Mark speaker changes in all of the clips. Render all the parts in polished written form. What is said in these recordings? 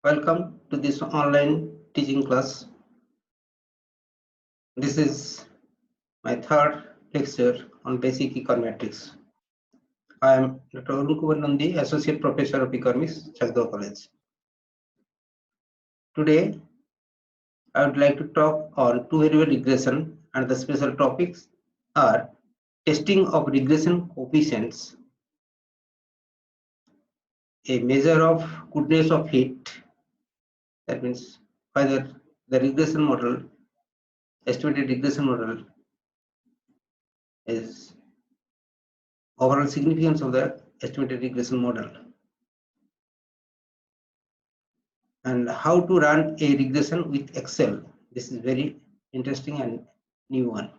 Speaker 1: Welcome to this online teaching class. This is my third lecture on basic econometrics. I am Dr. Arun Kumar Nandi, Associate Professor of Economics, Chakdao College. Today, I would like to talk on two-variable regression, and the special topics are testing of regression coefficients, a measure of goodness of fit, that means whether the regression model, estimated regression model is overall significance of the estimated regression model, and how to run a regression with Excel. This is very interesting and new one,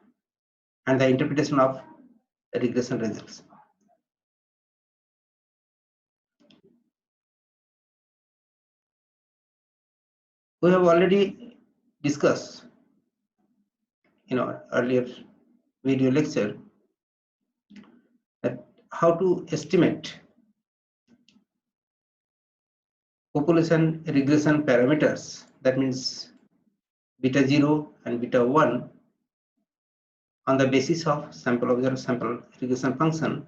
Speaker 1: and the interpretation of the regression results. We have already discussed in our earlier video lecture that how to estimate population regression parameters, that means beta 0 and beta 1, on the basis of sample observed sample regression function,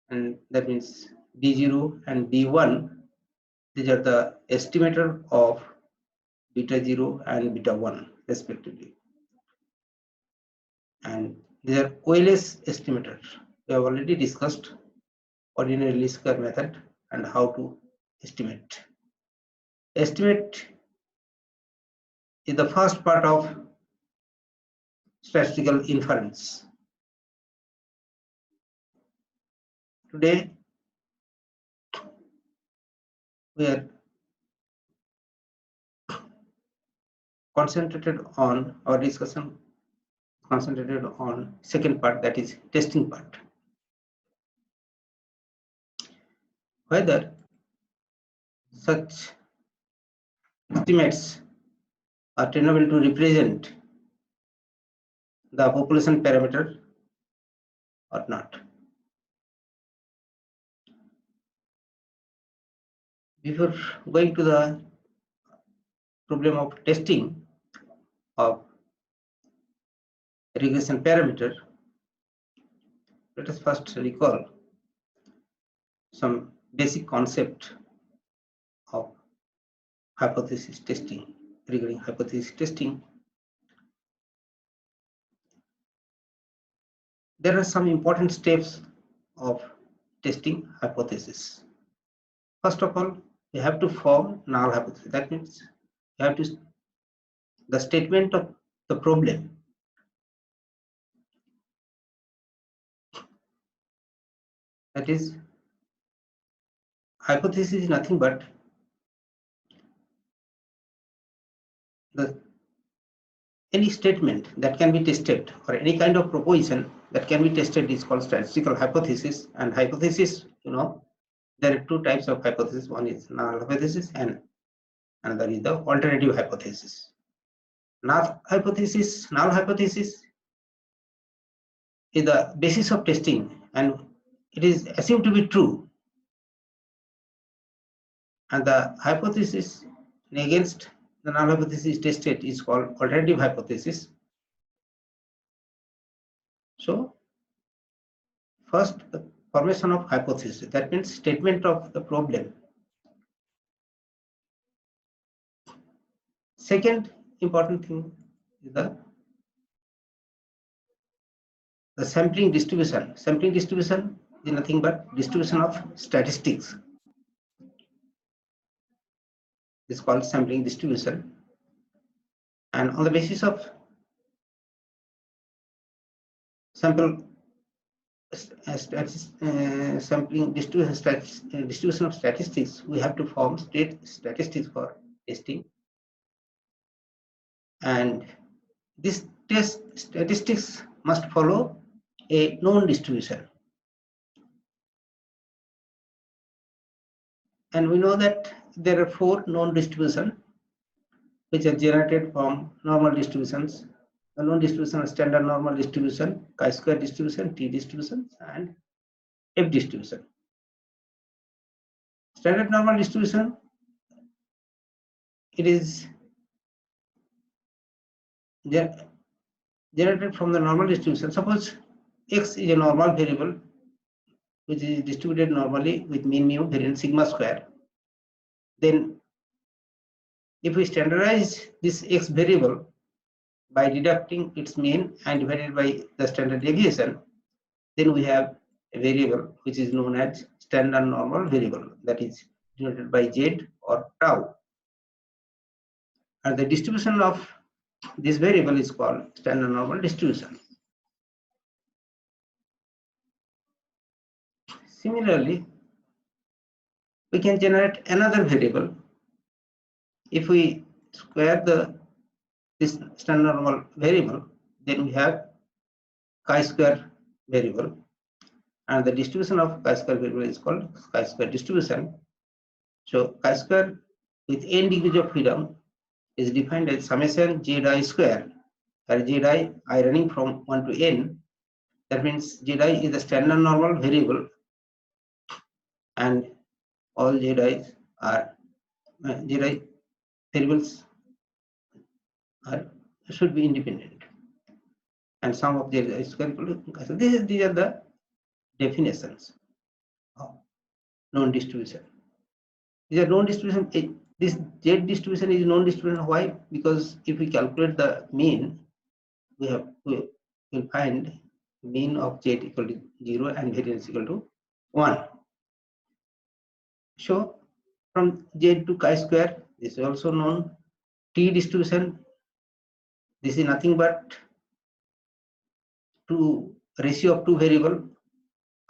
Speaker 1: and that means B0 and B1. These are the estimator of beta 0 and beta 1 respectively, and these are OLS estimators. We have already discussed ordinary least square method and how to estimate. Estimate is the first part of statistical inference. Today we are concentrated on our discussion, concentrated on second part, that is testing part. Whether such estimates are trainable to represent the population parameter or not. Before going to the problem of testing of regression parameter, let us first recall some basic concept of hypothesis testing. Regarding hypothesis testing, there are some important steps of testing hypothesis. First of all, you have to form null hypothesis. That means you have to the statement of the problem. That is, hypothesis is nothing but any statement that can be tested, or any kind of proposition that can be tested, is called statistical hypothesis. And hypothesis, there are two types of hypothesis. One is null hypothesis and another is the alternative hypothesis. Null hypothesis is the basis of testing, and it is assumed to be true. And the hypothesis against the null hypothesis tested is called alternative hypothesis. So first, the formation of hypothesis, that means statement of the problem. Second important thing is the sampling distribution. Sampling distribution is nothing but distribution of statistics. It's called sampling distribution, and on the basis of sampling distribution of statistics, we have to form statistics for testing, and this test statistics must follow a known distribution. And we know that there are four known distributions which are generated from normal distributions. The known distribution are standard normal distribution, chi-square distribution, t distribution, and f distribution. Standard normal distribution it is generated from the normal distribution. Suppose x is a normal variable which is distributed normally with mean mu variance sigma square. Then if we standardize this x variable by deducting its mean and divided by the standard deviation, then we have a variable which is known as standard normal variable, that is denoted by z or tau. And the distribution of this variable is called standard normal distribution. Similarly, we can generate another variable. If we square this standard normal variable, then we have chi-square variable, and the distribution of chi-square variable is called chi-square distribution. So chi-square with n degrees of freedom is defined as summation zi square, where zi I running from 1 to n. That means zi is the standard normal variable, and all zi are zi variables should be independent, and sum of zi square equal to. So these are the definitions of known distribution. These are known distribution. This z distribution is known distribution. Why? Because if we calculate the mean, we will find mean of z equal to 0 and variance equal to 1. So from z to chi-square, this is also known. T distribution, this is nothing but ratio of two variable.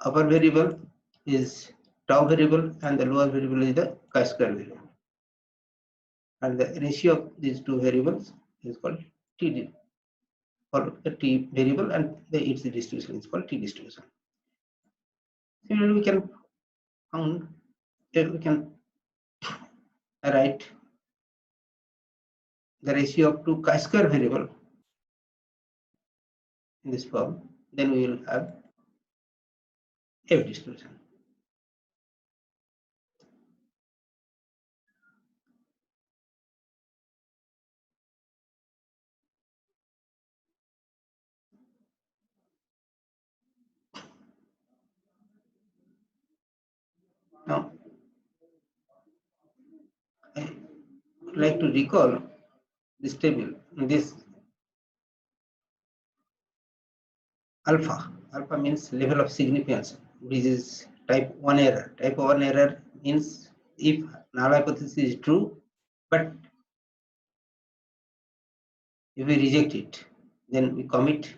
Speaker 1: Upper variable is tau variable and the lower variable is the chi-square variable. And the ratio of these two variables is called T, or the T variable, and its distribution is called T distribution. Similarly, we can write the ratio of two chi-square variable in this form. Then we will have F distribution. Now, I would like to recall this table. This alpha means level of significance, which is type 1 error. Type 1 error means if null hypothesis is true, but if we reject it, then we commit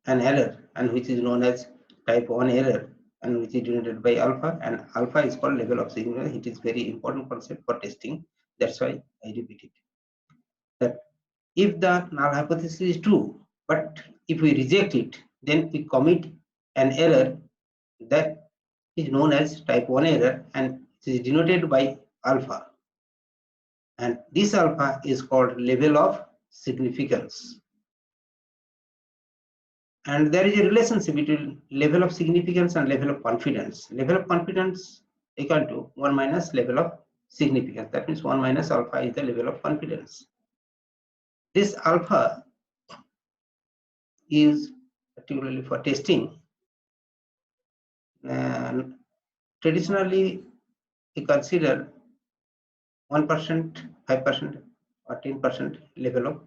Speaker 1: an error, and which is known as type 1 error, and which is denoted by alpha, and alpha is called level of significance. It is very important concept for testing. That's why I repeat it. That if the null hypothesis is true, but if we reject it, then we commit an error that is known as type 1 error, and it is denoted by alpha. And this alpha is called level of significance. And there is a relationship between level of significance and level of confidence. Level of confidence equal to 1 minus level of significance. That means 1 minus alpha is the level of confidence. This alpha is particularly for testing. And traditionally, we consider 1%, 5%, or 10% level of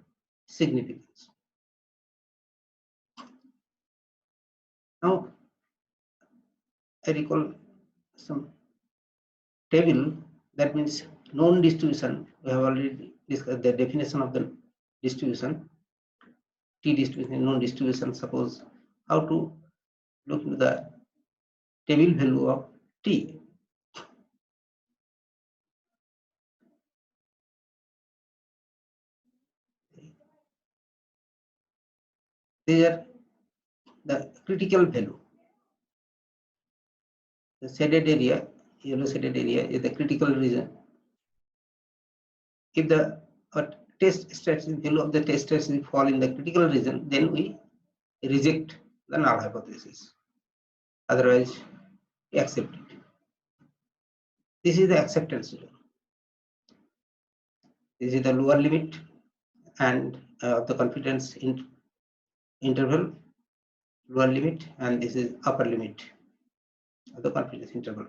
Speaker 1: significance. Now, I recall some table, that means known distribution. We have already discussed the definition of the distribution. T distribution, known distribution. Suppose how to look into the table value of T. These are the critical value. The shaded area, yellow shaded area, is the critical region. If the test strategy, value of the test strategy fall in the critical region, then we reject the null hypothesis. Otherwise, we accept it. This is the acceptance zone. This is the lower limit and the confidence interval, lower limit, and this is upper limit of the confidence interval.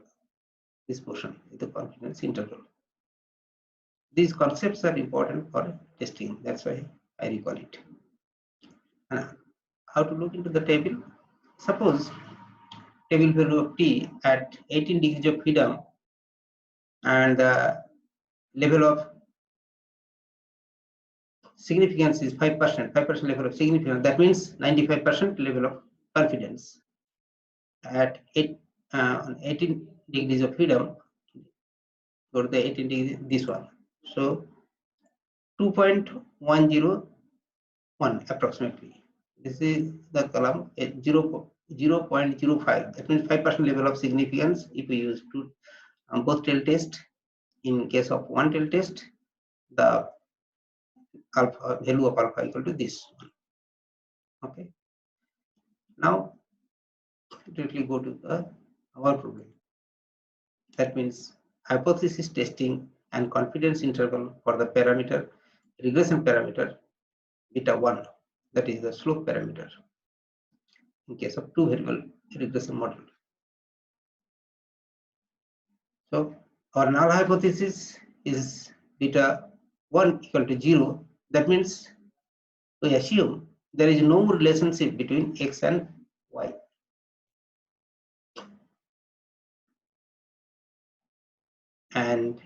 Speaker 1: This portion is the confidence interval. These concepts are important for testing. That's why I recall it. And how to look into the table? Suppose table value of T at 18 degrees of freedom and the level of significance is 5%, 5% level of significance. That means 95% level of confidence. At 18 degrees of freedom, go to the 18 degrees, this one. So 2.101 approximately. This is the column at 0.05. That means 5% level of significance if we use both tail test. In case of one tail test, the alpha value of alpha equal to this one. Okay. Now directly go to our problem. That means hypothesis testing and confidence interval for the parameter, regression parameter beta 1, that is the slope parameter in case of two variable regression model. So our null hypothesis is beta 1 equal to 0. That means we assume there is no relationship between x and y. And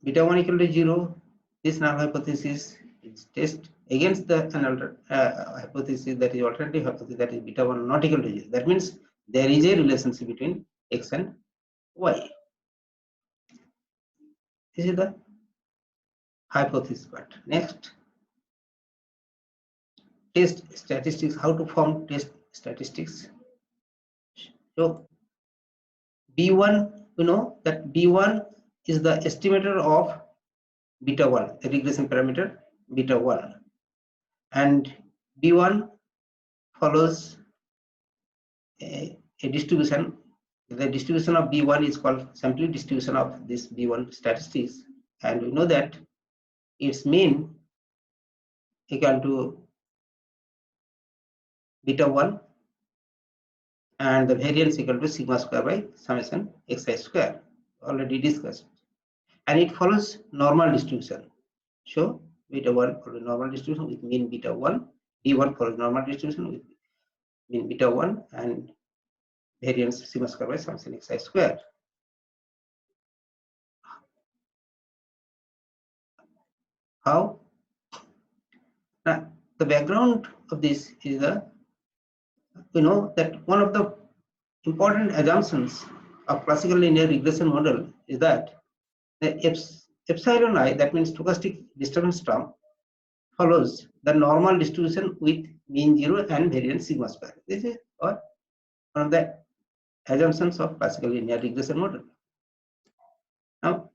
Speaker 1: beta 1 equal to 0, this null hypothesis is test against the another hypothesis, that is alternative hypothesis, that is beta 1 not equal to 0. That means there is a relationship between x and y. This is the hypothesis part. Next, test statistics. How to form test statistics? So B1, we know that B1 is the estimator of beta 1, the regression parameter beta 1, and B1 follows a distribution. The distribution of B1 is called simply distribution of this B1 statistics, and we know that its mean equal to beta 1 and the variance equal to sigma square by summation xi square, already discussed, and it follows normal distribution. So beta 1 follows normal distribution with mean beta 1, B1 follows normal distribution with mean beta 1 and variance sigma square by summation xi square. How? Now, the background of this is we know that one of the important assumptions of classical linear regression model is that the epsilon I, that means stochastic disturbance term, follows the normal distribution with mean 0 and variance sigma square. This is one of the assumptions of classical linear regression model. Now,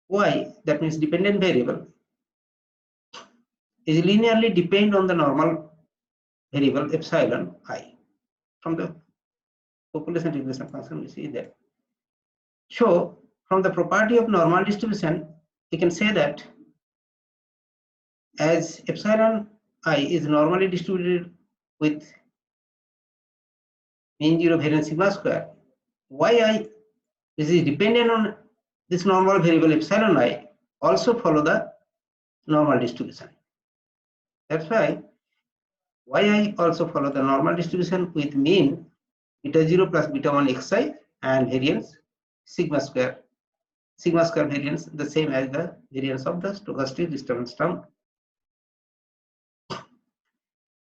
Speaker 1: y, that means dependent variable, is linearly depend on the normal variable epsilon I. From the population regression function, we see that. So, from the property of normal distribution, we can say that as epsilon I is normally distributed with mean 0 variance sigma square, yi is dependent on this normal variable epsilon I also follow the normal distribution. That's why yi also follow the normal distribution with mean beta 0 plus beta 1 xi and variance sigma square variance the same as the variance of the stochastic disturbance term.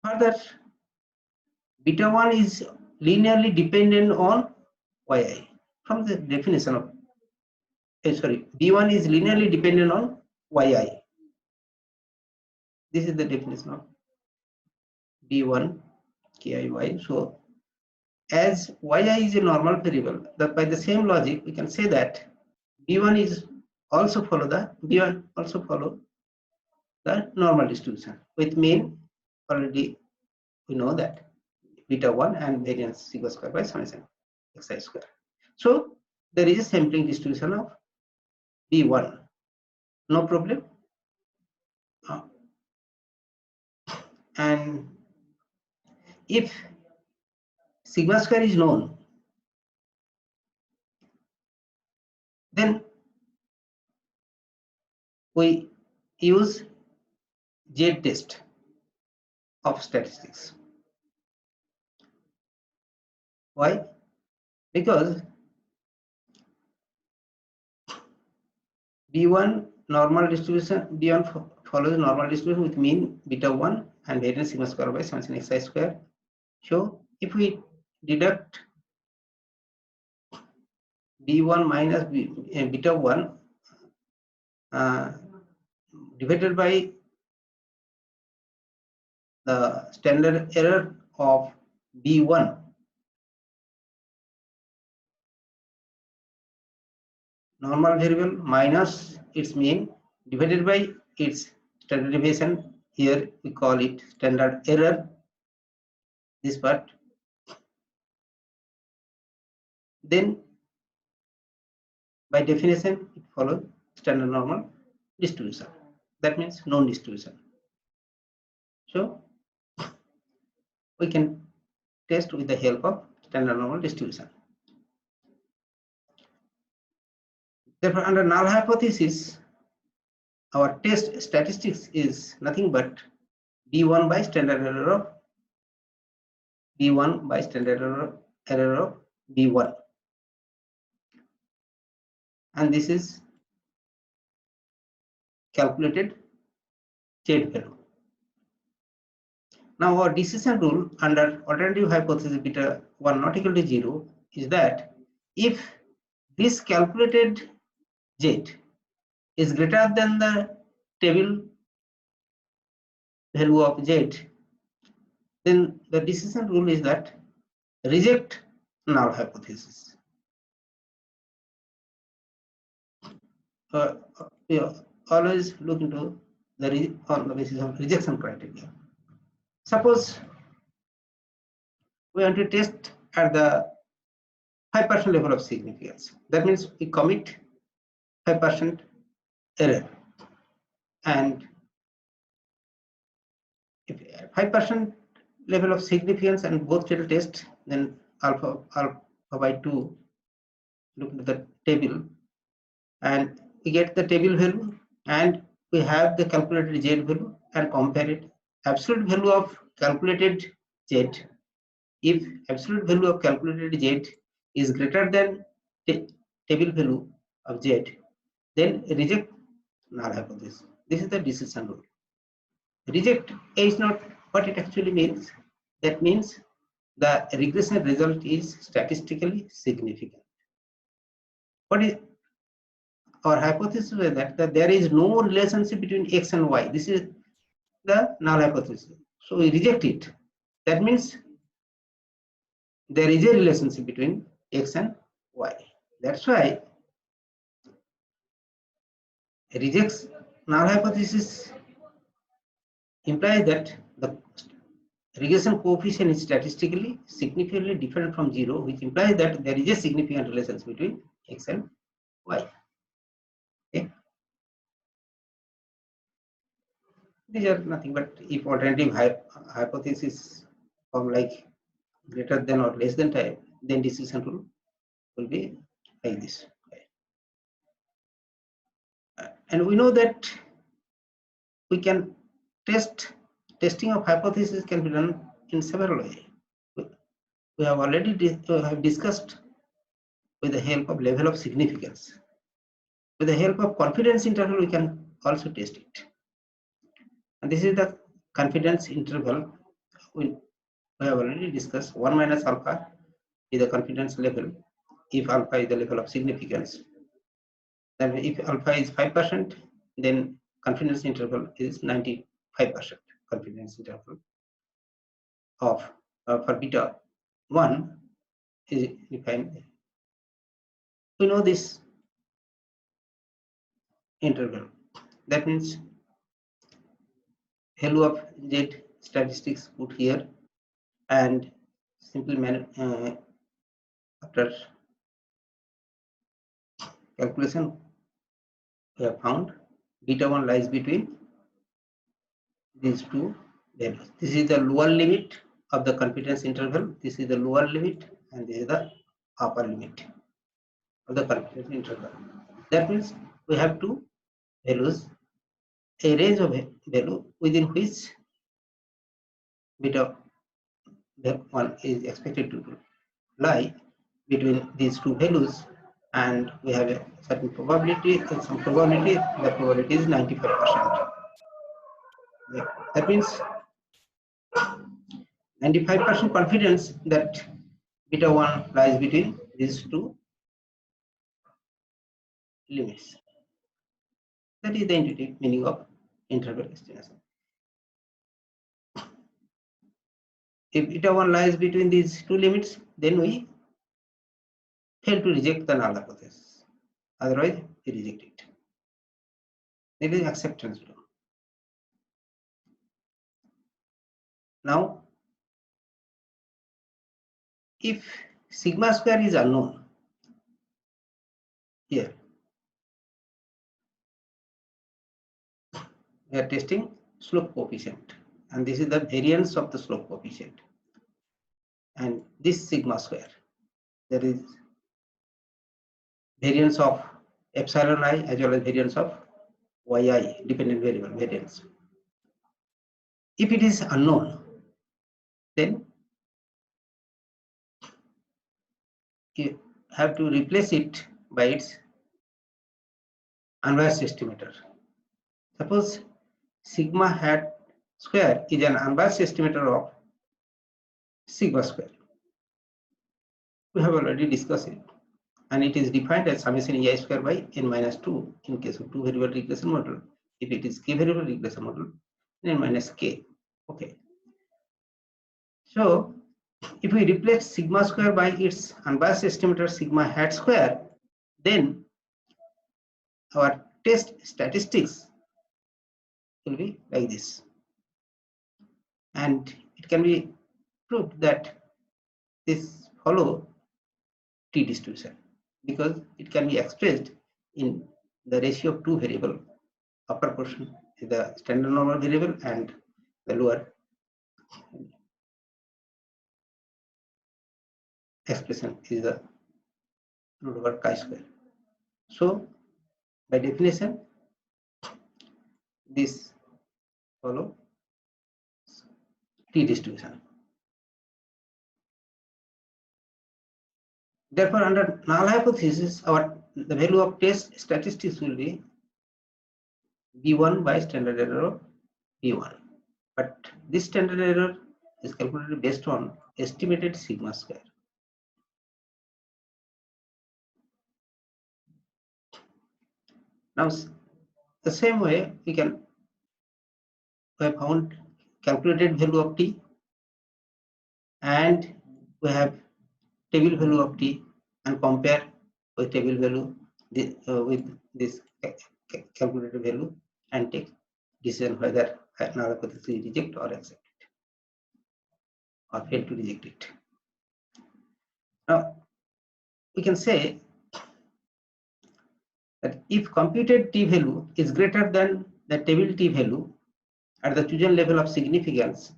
Speaker 1: Further, beta 1 is linearly dependent on yi. From the definition of B1 is linearly dependent on yi. This is the definition of B1 kiy. So as yi is a normal variable, that by the same logic we can say that B1 is also follow the normal distribution with mean, already we know that beta 1 and variance sigma square by summation xi square. So there is a sampling distribution of B1, no problem. And if sigma square is known, then we use Z test of statistics. Why? Because B1 normal distribution, B1 follows normal distribution with mean beta 1 and variance sigma square by summation xi square. So if we deduct B1 minus beta 1 divided by the standard error of B1, normal variable minus its mean divided by its standard deviation, here we call it standard error, this part, then by definition it follows standard normal distribution. That means known distribution. So we can test with the help of standard normal distribution. Therefore, under null hypothesis, our test statistics is nothing but B1 by standard error of B1 by standard error of B1, and this is calculated Z value. Now our decision rule under alternative hypothesis beta 1 not equal to 0 is that if this calculated Z is greater than the table value of Z, then the decision rule is that reject null hypothesis. We always look into on the basis of rejection criteria. Suppose we want to test at the 5% level of significance. That means we commit 5% error, and if 5% level of significance and both tail test, then alpha by 2, look at the table and we get the table value, and we have the calculated Z value and compare it. Absolute value of calculated Z, if absolute value of calculated Z is greater than table value of Z, then reject null hypothesis. This is the decision rule. Reject is not what it actually means. That means the regression result is statistically significant. What is our hypothesis? Is that there is no relationship between X and Y. This is the null hypothesis. So we reject it. That means there is a relationship between X and Y. That's why rejects null hypothesis implies that the regression coefficient is statistically significantly different from 0, which implies that there is a significant relationship between X and Y. Okay. These are nothing but if alternative hypothesis form like greater than or less than type, then decision rule will be like this. And we know that we can testing of hypothesis can be done in several ways. We have already discussed with the help of level of significance. With the help of confidence interval, we can also test it. And this is the confidence interval we have already discussed. 1 minus alpha is the confidence level if alpha is the level of significance. Then if alpha is 5%, then confidence interval is 95% confidence interval of for beta 1 is defined. We know this interval. That means value of Z statistics put here, and simple after calculation we have found beta 1 lies between these two values. This is the lower limit of the confidence interval. This is the lower limit, and this is the upper limit of the confidence interval. That means we have two values, a range of value within which beta 1 is expected to lie between these two values, and we have a certain probability, and some probability, the probability is 95%. That means 95% confidence that beta 1 lies between these two limits. That is the intuitive meaning of interval estimation. If beta 1 lies between these two limits, then we fail to reject the null hypothesis. Otherwise, we reject it. It is acceptance law. Now, if sigma square is unknown, here we are testing slope coefficient, and this is the variance of the slope coefficient, and this sigma square, there is variance of epsilon I as well as variance of yi, dependent variable variance. If it is unknown, then you have to replace it by its unbiased estimator. Suppose sigma hat square is an unbiased estimator of sigma square. We have already discussed it, and it is defined as summation ei square by n minus 2 in case of two variable regression model. If it is k variable regression model, n minus k. Okay. So if we replace sigma square by its unbiased estimator sigma hat square, then our test statistics will be like this, and it can be proved that this follow t distribution, because it can be expressed in the ratio of two variable. Upper portion is the standard normal variable, and the lower expression is the root over chi square. So by definition, this follow t distribution. Therefore, under null hypothesis, the value of test statistics will be b1 by standard error of b1. But this standard error is calculated based on estimated sigma square. Now, the same way we have found calculated value of t, and we have table value of t, and compare with table value with this calculated value, and take decision whether null hypothesis is reject or accept it, or fail to reject it. Now we can say that if computed t value is greater than the table t value at the chosen level of significance,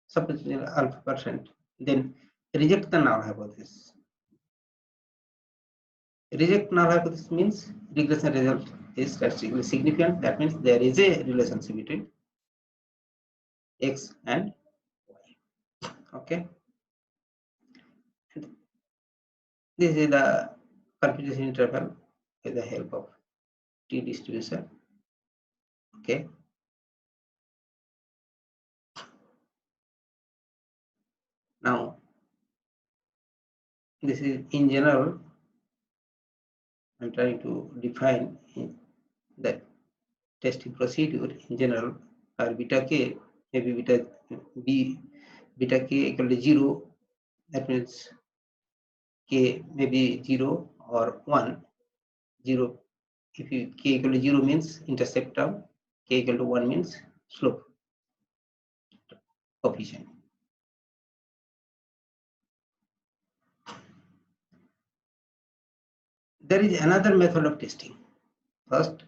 Speaker 1: suppose alpha %, then reject the null hypothesis. Reject null hypothesis means regression result is statistically significant. That means there is a relationship between x and y. Okay. This is the confidence interval with the help of t distribution. Okay. Now, this is in general. I'm trying to define the testing procedure in general. For beta k, maybe beta k equal to 0. That means k may be 0 or 1. 0, if k equal to 0 means intercept term, k equal to 1 means slope coefficient. There is another method of testing. First,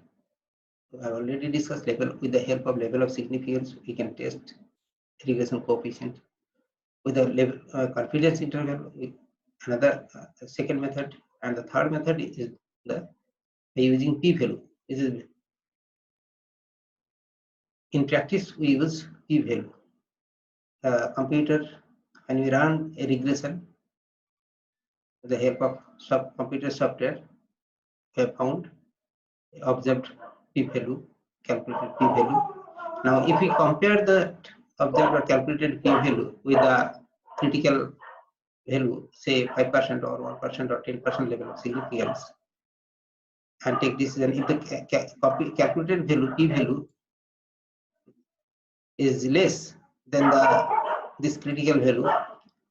Speaker 1: I have already discussed level. With the help of level of significance, we can test regression coefficient with a level confidence interval with another second method, and the third method is the using p-value. This is in practice we use p-value. Computer, when we run a regression with the help of computer software, we have found observed p-value, calculated p-value. Now, if we compare the observed or calculated p-value with the critical value, say 5% or 1% or 10% level of significance, and take decision, if the calculated value p-value is less than this critical value,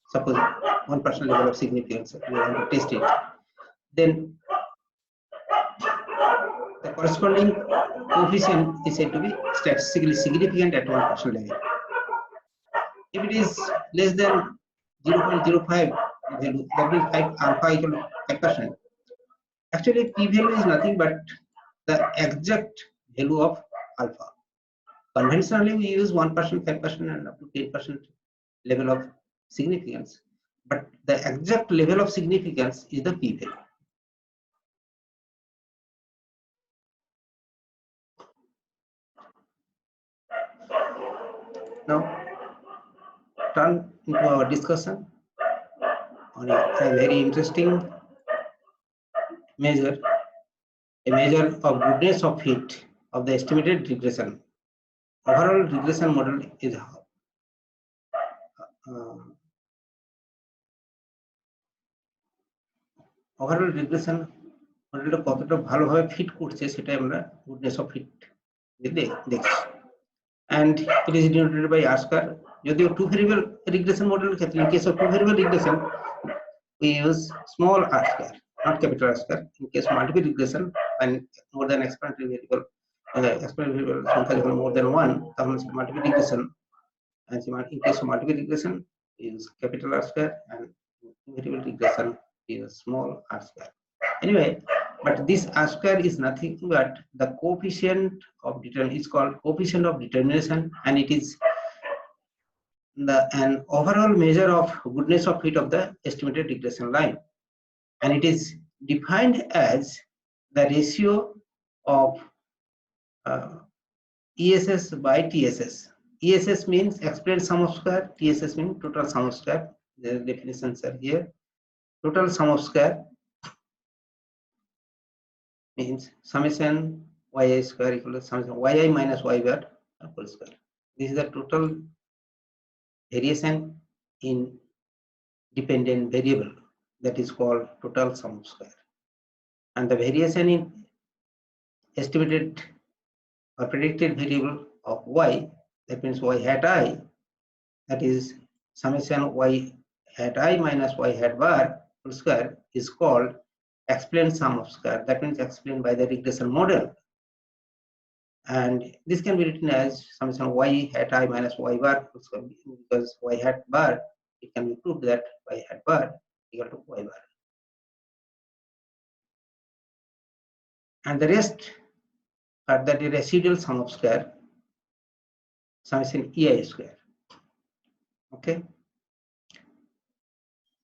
Speaker 1: suppose 1% level of significance, we want to test it, then the corresponding coefficient is said to be statistically significant at 1% level. If it is less than 0.05 value, that means alpha equal to 5%. Actually, p-value is nothing but the exact value of alpha. Conventionally, we use 1%, 5%, and up to 10% level of significance, but the exact level of significance is the p-value. Now, turn into our discussion on a very interesting measure, a measure of goodness of fit of the estimated regression. Overall regression model is overall regression মডেলটা কতটা ভালোভাবে fit করছে সেটা আমরা goodness of fit দেখছি, and it is denoted by R-square. যদিও two variable regression model ক্ষেত্রে, in case of two variable regression we use small R-square, not capital R-square. In case of multiple regression, and more than explanatory variable সংখ্যা যখন more than one, তখন multiple regression, and in case of multiple regression we use capital R-square, and variable regression we use small R-square. Anyway, but this R-square is nothing but the coefficient of determination. It's called coefficient of determination, and it is an overall measure of goodness of fit of the estimated regression line, and it is defined as the ratio of ESS by TSS. ESS means explained sum of square, TSS means total sum of square. The definitions are here. Total sum of square means summation yi square equal to summation yi minus y bar whole square. This is the total variation in dependent variable, that is called total sum of square, and the variation in estimated or predicted variable of y, that means y hat I, that is summation y hat I minus y hat bar whole square, is called explained sum of square. That means explained by the regression model, and this can be written as summation y hat I minus y bar whole square, because y hat bar, it can be proved that y hat bar equal to y bar, and the rest are that the residual sum of square, summation ei square. Okay,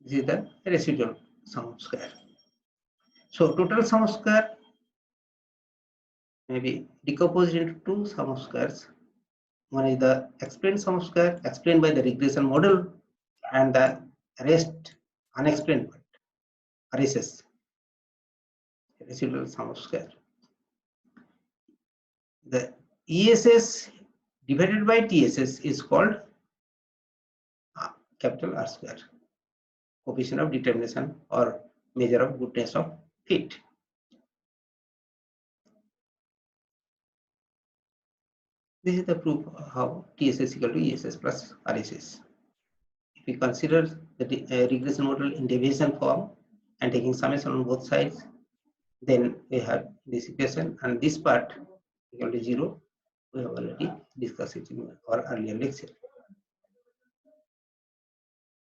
Speaker 1: this is the residual sum of square. So total sum of square may be decomposed into two sum of squares. One is the explained sum of square, explained by the regression model, and the rest unexplained part, RSS, residual sum of square. The ESS divided by TSS is called capital R square, coefficient of determination or measure of goodness of fit. This is the proof of how TSS equal to ESS plus RSS. If we consider the regression model in deviation form and taking summation on both sides, then we have this equation, and this part equal to 0. We have already discussed it in our earlier lecture.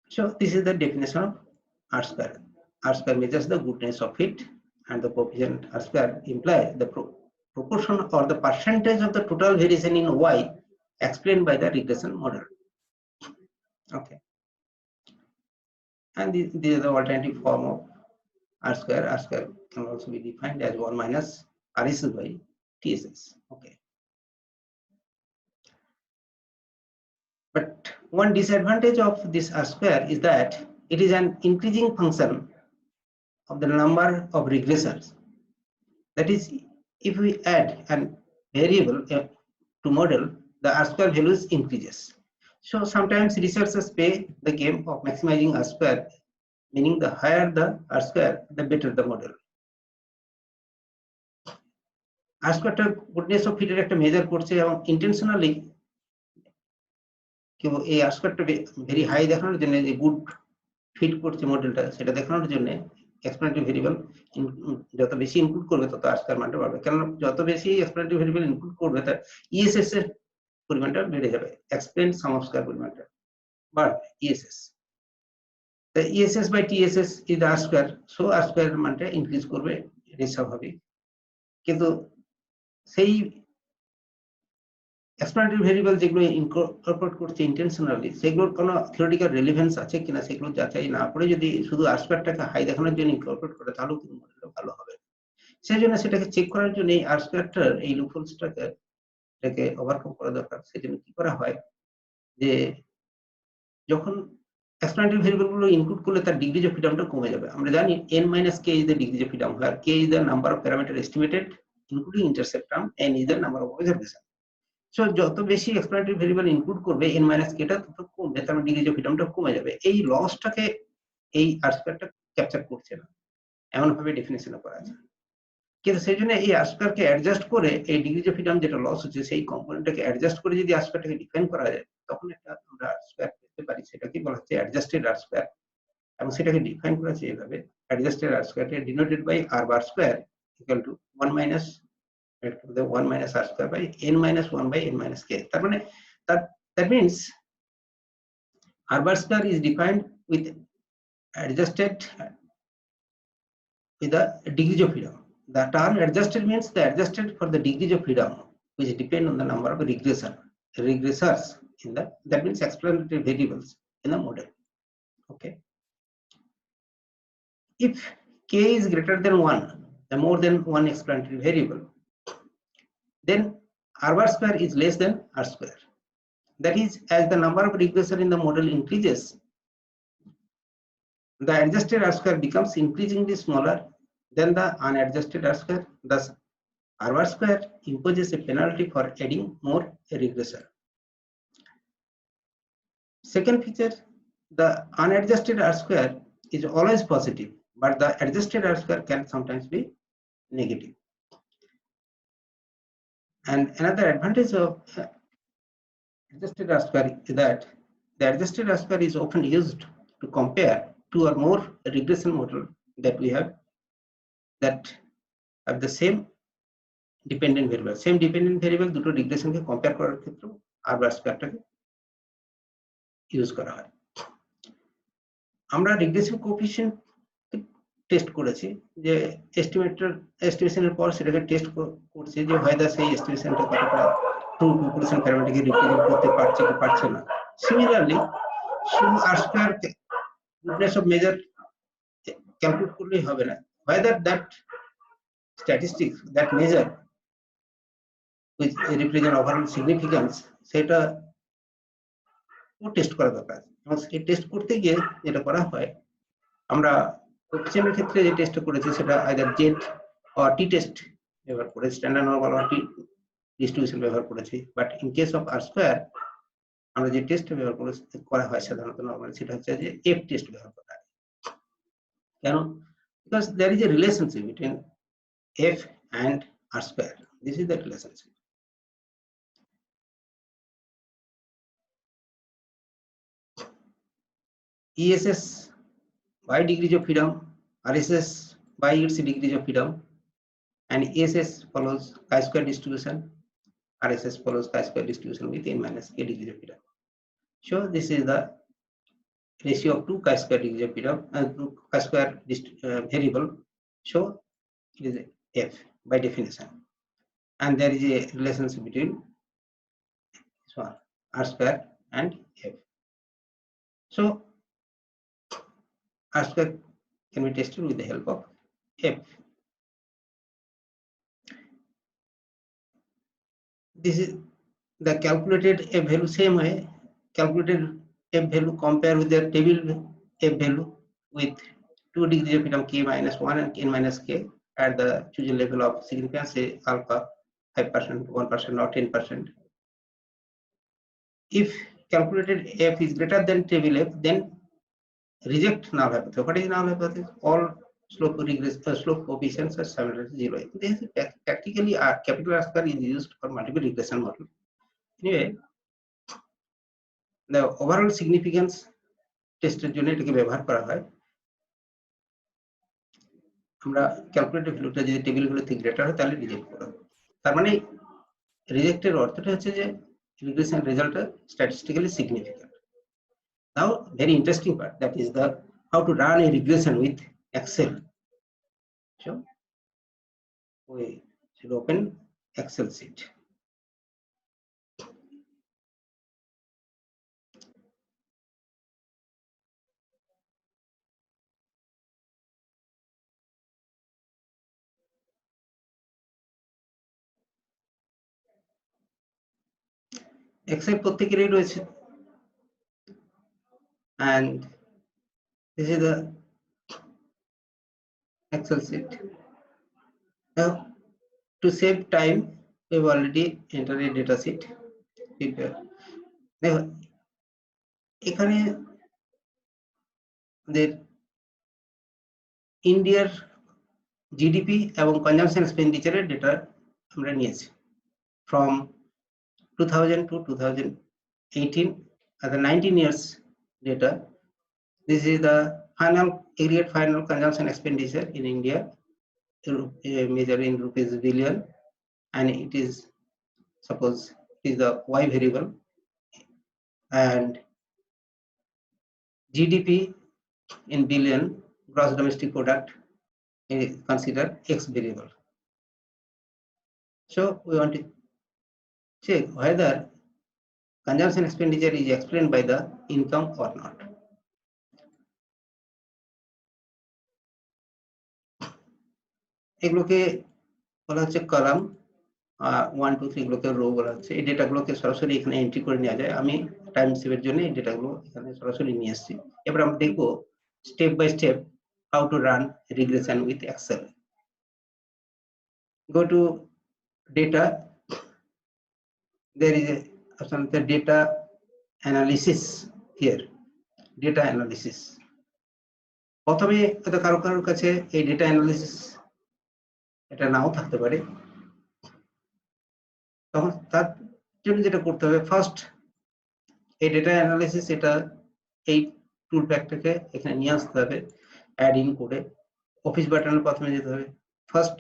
Speaker 1: So this is the definition of R square. R square measures the goodness of fit, and the coefficient R square implies the proportion or the percentage of the total variation in y explained by the regression model. Okay, and this is the alternative form of R square. R square can also be defined as 1 minus RSS by TSS. Okay, but one disadvantage of this R square is that it is an increasing function of the number of regressors. That is, if we add an variable to model, the R square values increases. So sometimes researchers play the game of maximizing R square, meaning the higher the R square, the better the model. R square goodness of fit একটা measure করছে এবং intentionally কেউ এই R square very high দেখানোর জন্য যে good fit করছে মডেলটা সেটা দেখানোর জন্য এক্সপ্লেনেটরি ভেরিয়েবল যত বেশি ইনক্লুড করবে তত R square মানটা বাড়বে, কারণ যত বেশি এক্সপ্লেনেটরি ভেরিয়েবল ইনক্লুড করবে তার ইএসএস এর পরিমাণটা বেড়ে যাবে, এক্সপ্লেন সাম অফ স্কয়ার পরিমাণটা বাড়বে ESS. The ESS by TSS is the R square, so R square মানটা ইনক্রিজ করবে, এটাই স্বাভাবিক। কিন্তু সেই এক্সপ্লেনেটরি ভেরিয়েবল যেগুলো ইনকর্পোরেট করছে ইন্টেনশনালি সেগুলোর কোনো থিওরিটিক্যাল রিলেভেন্স আছে কিনা সেগুলো যাচাই না করে যদি শুধু R square-টাকে হাই দেখানোর জন্য ইনকর্পোরেট করে তাহলেও কিন্তু মডেলটা ভালো হবে। সেই জন্য সেটাকে চেক করার জন্য এই R square-টার এই লুপহোলসটাকে এটাকে ওভারকাম করা দরকার। সেজন্য কি করা হয় যে যখন এক্সপ্লেনেটরি ভেরিয়েবল গুলো ইনক্লুড করলে তার ডিগ্রিজ অফ ফ্রিডমটা কমে যাবে। আমরা জানি n - k is the degree of freedom, where k is the number of parameter estimated including intercept term, n is the number of observation. So যত বেশি এক্সপ্লেনেটরি ভেরিয়েবল ইনক্লুড করবে n - k টা তত কমবে, তার ডিগ্রিজ অফ ফ্রিডমটা কমে যাবে। এই লসটাকে এই R square-টা ক্যাপচার করছে না, এমন ভাবে ডেফিনিশনে করা আছে। কিন্তু সেই জন্য এই R square-কে অ্যাডজাস্ট করে এই ডিগ্রিজ অফ ফ্রিডম যেটা লস হচ্ছে সেই কম্পোনেন্টটাকে অ্যাডজাস্ট করে যদি R square-টাকে ডিফাইন করা যায় তখন একটা আমরা R square পেতে পারি, সেটাকে বলা হচ্ছে অ্যাডজাস্টেড R square। এবং সেটাকে ডিফাইন করা হচ্ছে এইভাবে, adjusted R square denoted by R bar square equal to 1 minus the 1 minus R square by n minus 1 by n minus k। তার মানে that means R bar square is defined with adjusted with the degrees of freedom. The term adjusted means the adjusted for the degrees of freedom which depend on the number of regressors in the, that means explanatory variables in the model. Okay, if k is greater than 1, the more than one explanatory variable, then R bar square is less than R square. That is, as the number of regressors in the model increases, the adjusted R square becomes increasingly smaller than the unadjusted R square. Thus, R bar square imposes a penalty for adding more regressor. Second feature, the unadjusted R square is always positive, but the adjusted R square can sometimes be negative. And another advantage of adjusted R square is that the adjusted R square is often used to compare two or more regression model that we have that have the same dependent variable. Same dependent variable দুটো regression কে compare করার ক্ষেত্রে R bar square টাকে use করা হয়। আমরা regression coefficient test করেছি, যে এস্টিমেশনের পর সেটাকে টেস্ট করছি যে whether সেই এস্টিমেশনটা কতটা ট্রু পপুলেশন প্যারামিটারকে রিপ্রেজেন্ট করতে পারছে কি পারছে না। সিমিলারলি শুধু R square goodness of measure calculate করলেই হবে না, whether that statistics that measure which represent overall significance সেটা টেস্ট করা দরকার। এবং সেই টেস্ট করতে গিয়ে যেটা করা হয়, আমরা কোএফিশিয়েন্টের ক্ষেত্রে যে টেস্ট করেছি সেটা either Z or T test ব্যবহার করে, standard normal or T distribution ব্যবহার করেছি। But in case of R square আমরা যে টেস্ট ব্যবহার করা হয় সাধারণত নরমালি সেটা হচ্ছে যে এফ টেস্ট ব্যবহার করা হয়। কেন? Because there is a relationship between f and R square. This is the relationship. ESS by degrees of freedom, RSS by its degrees of freedom, and ESS follows chi-square distribution, RSS follows chi-square distribution with n minus k degrees of freedom. So this is the ratio of two chi-square degrees of freedom and chi-square variable. So it is f by definition, and there is a relationship between this one R square and f. So aspect can be tested with the help of F. This is the calculated F value, same way calculated F value compare with the table F value with 2 degrees of freedom k minus 1 and n minus k at the chosen level of significance, say alpha 5%, 1% or 10%. If calculated F is greater than table F, then reject null hypothesis. What is null hypothesis? All slope coefficients are simultaneously zero. This is practically a capital R square is used for multiple regression model. Anyway, the overall significance টেস্টের জন্য এটাকে ব্যবহার করা হয়। আমরা calculated ভ্যালুটা যদি table value থেকে গ্রেটার হয় তাহলে রিজেক্ট করা হবে। তার মানে রিজেক্টের অর্থটা হচ্ছে যে রিগ্রেশন রেজাল্টটা statistically significant. Now very interesting part, that is the how to run a regression with Excel. So we should open Excel sheet. Excel প্রত্যেকেরই রয়েছে, and this is the Excel sheet. Now to save time, we've already entered a data sheet. Now এখানে আমাদের ইন্ডিয়ার GDP এবং consumption এক্সপেন্ডিচারের data আমরা নিয়েছি from 2000 to 2018 as a 19 years data. This is the aggregate final consumption expenditure in India, measured in rupees billion, and it is, suppose it is the Y variable, and GDP in billion, gross domestic product, is considered X variable. So we want to check whether consumption expenditure is explained by the income or not. এগুলোকে বলা হচ্ছে column 1 2 3 এগুলোকে rho বলা হচ্ছে। এই ডেটাগুলোকে সরাসরি এখানে entry করে নেওয়া যায়। আমি টাইম সেভের জন্য এই ডেটাগুলো এখানে সরাসরি নিয়ে আসছি। এবার আমরা দেখব step by step how to run regression with Excel. Go to data, there is a option, the data analysis here, data analysis. প্রথমে হয়তো কারোর কাছে এই ডেটা অ্যানালিসিস এটা নাও থাকতে পারে, তখন তার জন্য যেটা করতে হবে, ফার্স্ট এই ডেটা অ্যানালিসিস এটা এই টুল প্যাকটাকে এখানে নিয়ে আসতে হবে, অ্যাড ইন করে অফিস বাটনের প্রথমে যেতে হবে। First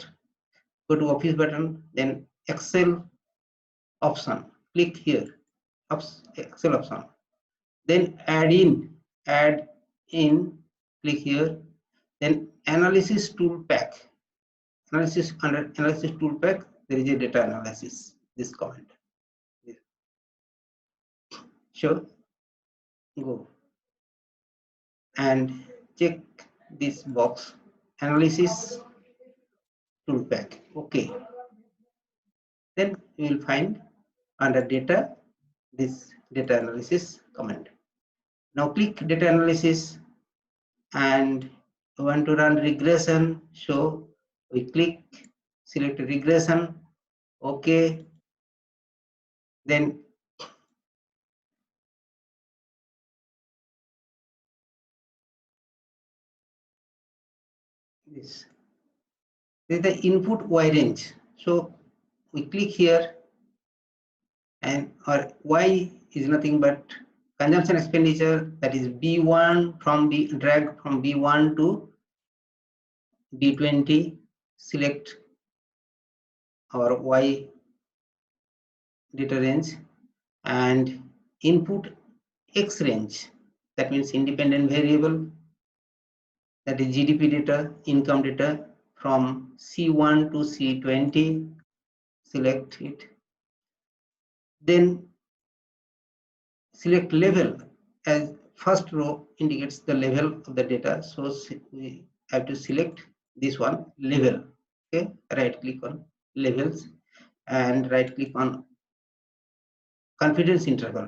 Speaker 1: go to office button, then Excel option, click here, Excel option, then add in, click here, then analysis tool pack, under analysis tool pack there is a data analysis, this comment. Sure, go and check this box, analysis tool pack. Okay, then you will find under data this data analysis command. Now click data analysis and we want to run regression, so we click, select regression, okay, then this is the input Y range, so we click here, and our Y is nothing but consumption expenditure, that is B1 from drag from B1 to B20, select our Y data range, and input X range, that means independent variable, that is GDP data, income data from C1 to C20, select it, then select level as first row indicates the level of the data, so we have to select this one, level. Okay, right click on levels and right click on confidence interval.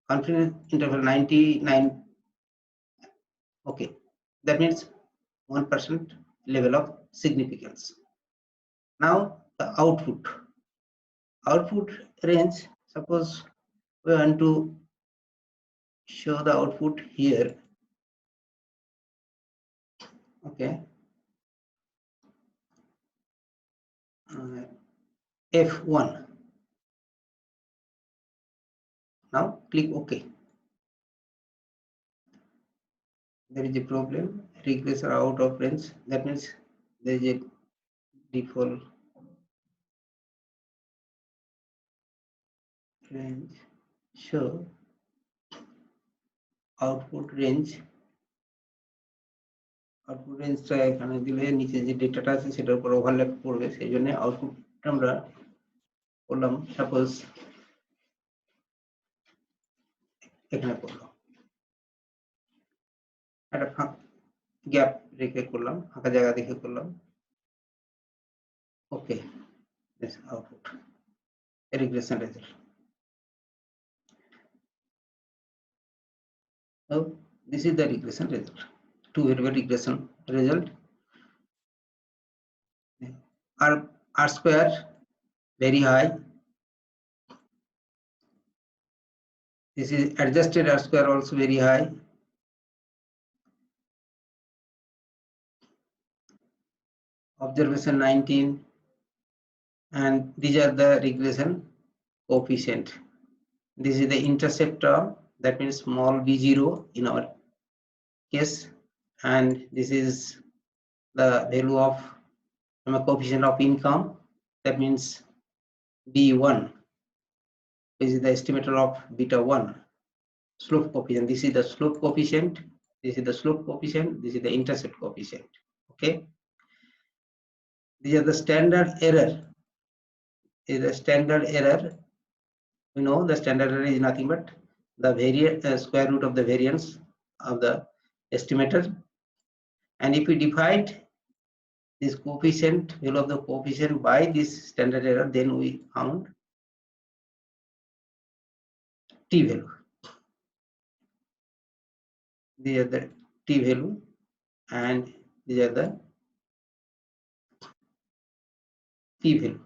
Speaker 1: Confidence interval 99. Okay, that means 1% level of significance. Now the output range, suppose we want to show the output here. Okay, F1. Now click OK. There is a problem, regressor out of range. That means there is a default range. Show output range. Output রেঞ্জটা এখানে দিলে নিচে যে ডেটাটা আছে সেটার উপর overlap করবে, সেই জন্য আউটপুটটা আমরা করলাম সাপোজ এখানে করলাম, একটা গ্যাপ রেখে করলাম, ফাঁকা জায়গা দেখে করলাম। Okay, this output regression result. So this is the regression result, two variable regression result. R square very high. This is adjusted R square also very high. Observation 19, and these are the regression coefficient. This is the intercept term, that means small b0 in our case, and this is the value of coefficient of income, that means b1, which is the estimator of beta 1. Slope coefficient, this is the slope coefficient, this is the slope coefficient, this is the intercept coefficient. Okay, these are the standard error. Is the standard error, we know the standard error is nothing but the square root of the variance of the estimator, and if we divide this coefficient, value of the coefficient, by this standard error, then we found t value. These are the t value, and these are the p value,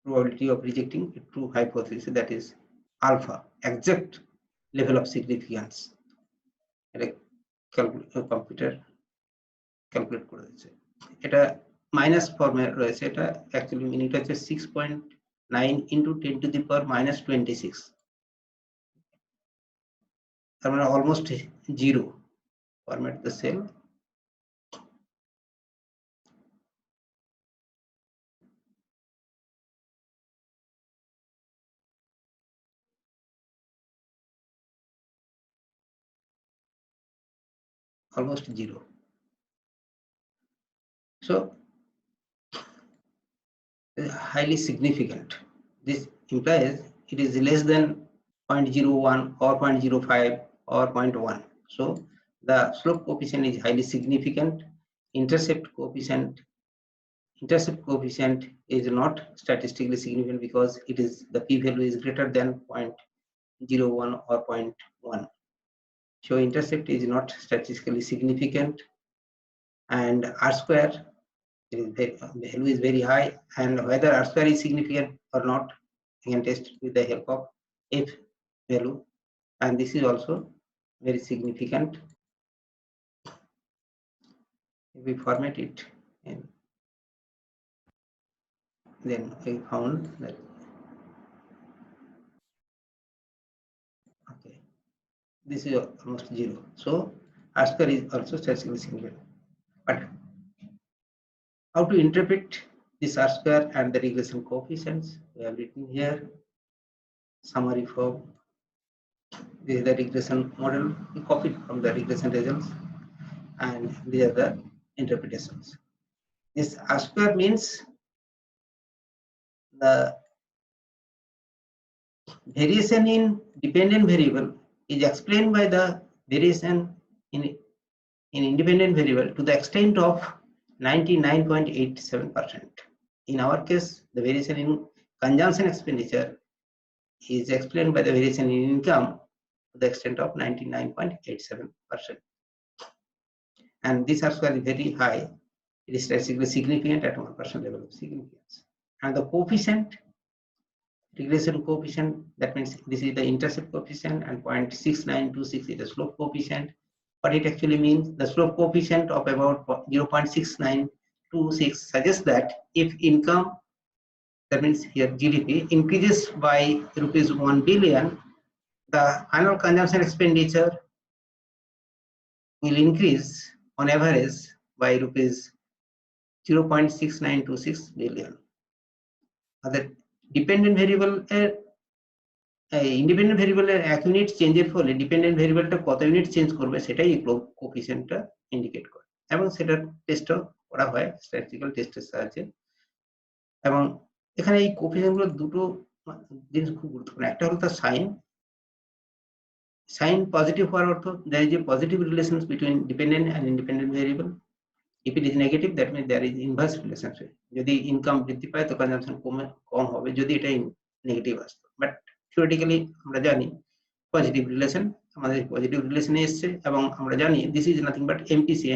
Speaker 1: probability of rejecting a true hypothesis, that is alpha, exact level of significance. Computer calculate করে দিচ্ছে। এটা minus ফর্মে রয়েছে, এটা actually minute হচ্ছে 6.9 into 10 to the power minus 26, তার মানে almost zero. Format the cell, almost zero. So highly significant. This implies it is less than 0.01 or 0.05 or 0.1. So the slope coefficient is highly significant. Intercept coefficient is not statistically significant because it is the p value is greater than 0.01 or 0.1. So intercept is not statistically significant, and R square value is very high, and whether R square is significant or not, you can test with the help of F value, and this is also very significant. If we format it, and then we found that okay, this is almost zero. So R square is also statistically significant. But how to interpret this R square and the regression coefficients? We have written here summary form. This is the regression model. We copied from the regression results, and these are the interpretations. This R square means the variation in dependent variable is explained by the variation in independent variable to the extent of 99.87%. In our case, the variation in consumption expenditure is explained by the variation in income to the extent of 99.87%. And this R-square is very high. It is statistically significant at 1% level of significance. And the coefficient, regression coefficient, that means this is the intercept coefficient, and 0.6926 is the slope coefficient. What it actually means, the slope coefficient of about 0.6926 suggests that if income, that means here GDP, increases by rupees 1 billion, the annual consumption expenditure will increase on average by rupees 0.6926 billion. Other dependent variable independent variable এক unit চেঞ্জের ফলে dependent ভেরিয়েবলটা কত unit change করবে সেটাই এই কোএফিসিয়েন্টটা indicate করে, এবং সেটার টেস্টও করা হয় স্ট্যাটিস্টিক্যাল টেস্টের সাহায্যে। এবং এখানে এই কোএফিসিয়েন্টগুলো দুটো জিনিস খুব গুরুত্বপূর্ণ। একটা হলো তার সাইন পজিটিভ হওয়ার অর্থ there is a positive relations between dependent and independent variable. If it is negative, that means there is inverse relationship. যদি ইনকাম বৃদ্ধি পায় তো কনজাম্পশন কম হবে যদি এটা নেগেটিভ আসতো। বাট থিওরিটিক্যালি আমরা জানি পজিটিভ রিলেশন, আমাদের পজিটিভ রিলেশনে এসছে, এবং আমরা জানি this is nothing but MPC,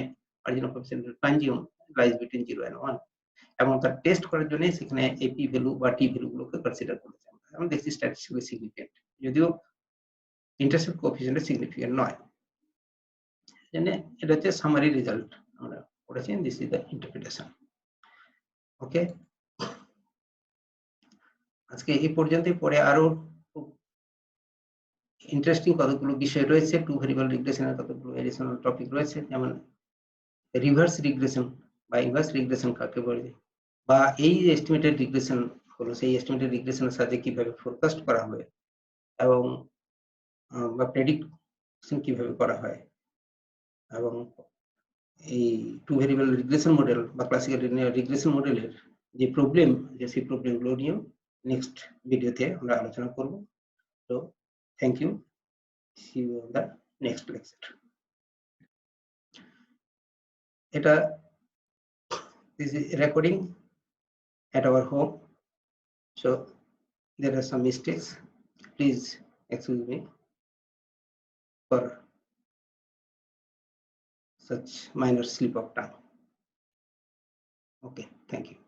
Speaker 1: original coefficient ট্রানজিউম লাইজ বিটুইন 0 and 1, এবং তার টেস্ট করার জন্য সেখানে এপি ভ্যালু বা টি ভ্যালুগুলোকে কনসিডার করেছে। আমরা দেখছি স্ট্যাটিস্টিক্যালি সিগনিফিকেন্ট, যদিও ইন্টারসেপ্ট কোএফিসিয়েন্ট সিগনিফিকেন্ট নয়। জানেন এটা হচ্ছে সামারি রেজাল্ট আমরা করেছি, দিস ইজ দ্য ইন্টারপ্রিটেশন। ওকে, আজকে এই পর্যন্তই। পরে আরো ইন্টারেস্টিং কতগুলো বিষয় রয়েছে, টু ভেরিয়েবল রিগ্রেশনের কতগুলো এডিশনাল টপিক রয়েছে, যেমন রিভার্স রিগ্রেশন বা ইনভার্স রিগ্রেশন কাকে বলে, বা এই এস্টিমেটেড রিগ্রেশন হলো সেই এস্টিমেটেড রিগ্রেশনের সাথে কিভাবে ফোরকাস্ট করা হবে, এবং বা প্রেডিকশন কিভাবে করা হয়, এবং এই টু ভেরিয়েবল রিগ্রেশন মডেল বা ক্লাসিক্যাল রিগ্রেশন মডেলের যে প্রবলেম, যে সেই প্রবলেমগুলো নিয়ে নেক্সট ভিডিওতে আমরা আলোচনা করব। তো thank you, see you on the next lecture. এটা this is recording at our home, so there are some mistakes, please excuse me for such minor slip of tongue. Okay, thank you.